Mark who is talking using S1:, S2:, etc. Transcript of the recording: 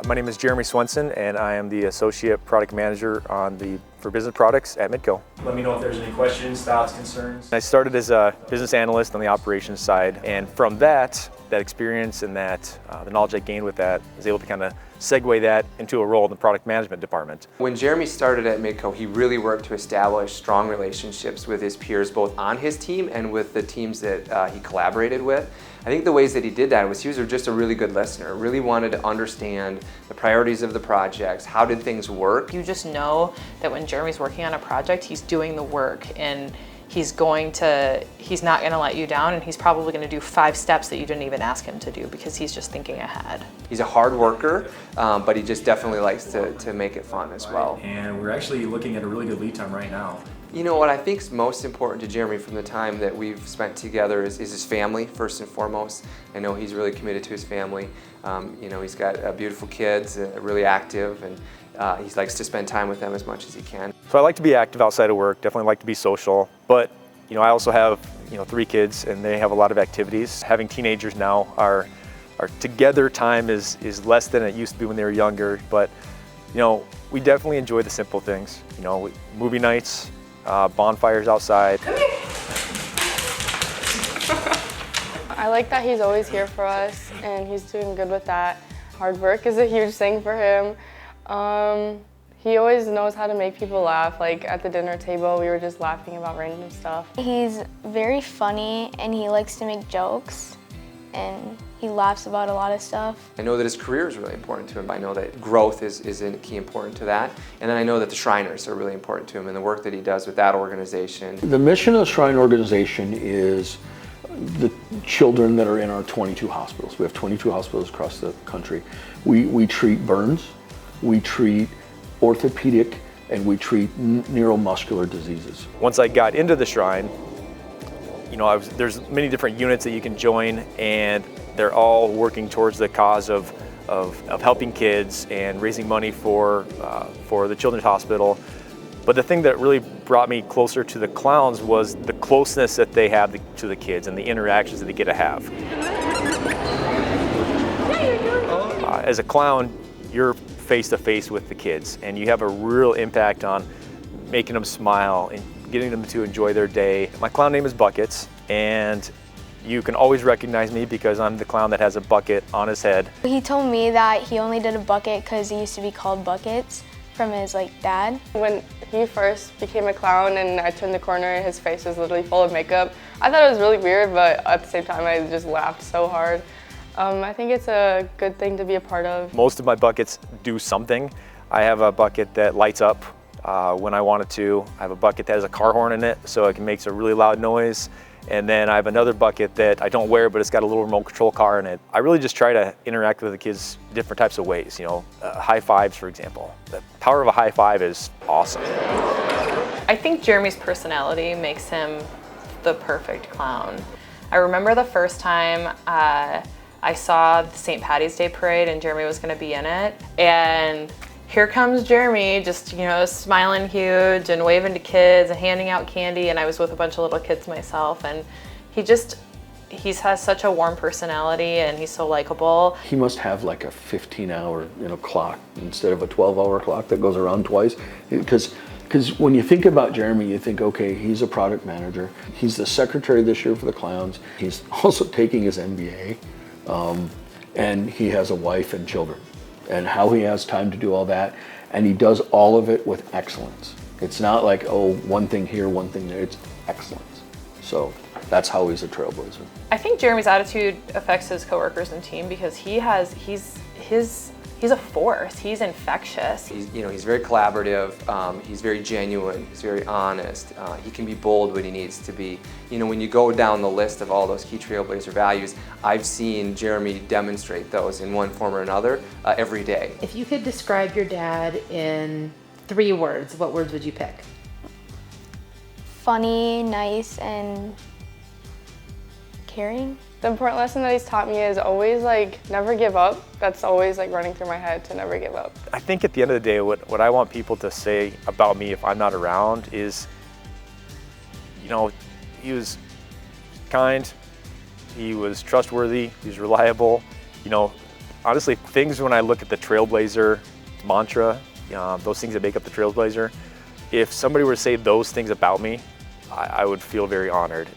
S1: My name is Jeremy Swenson, and I am the Associate Product Manager for Business Products at Midco. Let me know if there's any questions, thoughts, concerns. I started as a business analyst on the operations side, and from that experience and the knowledge I gained with that, I was able to kind of segue that into a role in the product management department.
S2: When Jeremy started at Midco, he really worked to establish strong relationships with his peers, both on his team and with the teams that he collaborated with. I think the ways that he did that was he was just a really good listener, really wanted to understand the priorities of the projects, how did things work.
S3: You just know that when Jeremy's working on a project, he's doing the work and he's not gonna let you down, and he's probably gonna do 5 steps that you didn't even ask him to do because he's just thinking ahead.
S2: He's a hard worker, but he just definitely likes to make it fun as well.
S1: And we're actually looking at a really good lead time right now.
S2: You know, what I think is most important to Jeremy from the time that we've spent together is his family, first and foremost. I know he's really committed to his family. You know, he's got beautiful kids, really active, and he likes to spend time with them as much as he can.
S1: So I like to be active outside of work, definitely like to be social, but you know, I also have 3 kids and they have a lot of activities. Having teenagers now, our together time is less than it used to be when they were younger, but you know, we definitely enjoy the simple things. You know, movie nights, bonfires outside.
S4: Come here. I like that he's always here for us and he's doing good with that. Hard work is a huge thing for him. He always knows how to make people laugh. Like at the dinner table, we were just laughing about random stuff.
S5: He's very funny and he likes to make jokes and he laughs about a lot of stuff.
S2: I know that his career is really important to him. I know that growth is key important to that. And then I know that the Shriners are really important to him and the work that he does with that organization.
S6: The mission of the Shrine organization is the children that are in our 22 hospitals. We have 22 hospitals across the country. We treat burns, we treat orthopedic, and we treat neuromuscular diseases.
S1: Once I got into the Shrine, you know, there's many different units that you can join, and they're all working towards the cause of helping kids and raising money for the Children's Hospital. But the thing that really brought me closer to the clowns was the closeness that they have to the kids and the interactions that they get to have. As a clown, you're face to face with the kids, and you have a real impact on making them smile and getting them to enjoy their day. My clown name is Buckets, and you can always recognize me because I'm the clown that has a bucket on his head.
S5: He told me that he only did a bucket because he used to be called Buckets from his dad.
S4: When he first became a clown and I turned the corner and his face was literally full of makeup, I thought it was really weird, but at the same time I just laughed so hard. I think it's a good thing to be a part of.
S1: Most of my buckets do something. I have a bucket that lights up when I want it to. I have a bucket that has a car horn in it, so it makes a really loud noise. And then I have another bucket that I don't wear, but it's got a little remote control car in it. I really just try to interact with the kids different types of ways, you know, high fives, for example. The power of a high five is awesome.
S3: I think Jeremy's personality makes him the perfect clown. I remember the first time I saw the St. Patty's Day parade and Jeremy was gonna be in it. And here comes Jeremy, just, you know, smiling huge and waving to kids and handing out candy. And I was with a bunch of little kids myself. And he has such a warm personality and he's so likable.
S6: He must have like a 15-hour clock instead of a 12-hour clock that goes around twice. Because when you think about Jeremy, you think, okay, he's a product manager. He's the secretary this year for the Clowns. He's also taking his MBA. And he has a wife and children, and how he has time to do all that, and he does all of it with excellence. It's not like, oh, one thing here, one thing there, it's excellence. So that's how he's a trailblazer.
S3: I think Jeremy's attitude affects his coworkers and team because he's a force, he's infectious.
S2: He's very collaborative, he's very genuine, he's very honest, he can be bold when he needs to be. You know, when you go down the list of all those key Trailblazer values, I've seen Jeremy demonstrate those in one form or another every day.
S7: If you could describe your dad in 3 words, what words would you pick?
S5: Funny, nice, and caring.
S4: The important lesson that he's taught me is always never give up. That's always running through my head, to never give up.
S1: I think at the end of the day, what I want people to say about me if I'm not around is, you know, he was kind, he was trustworthy, he was reliable. You know, honestly, things when I look at the Trailblazer mantra, those things that make up the Trailblazer, if somebody were to say those things about me, I would feel very honored.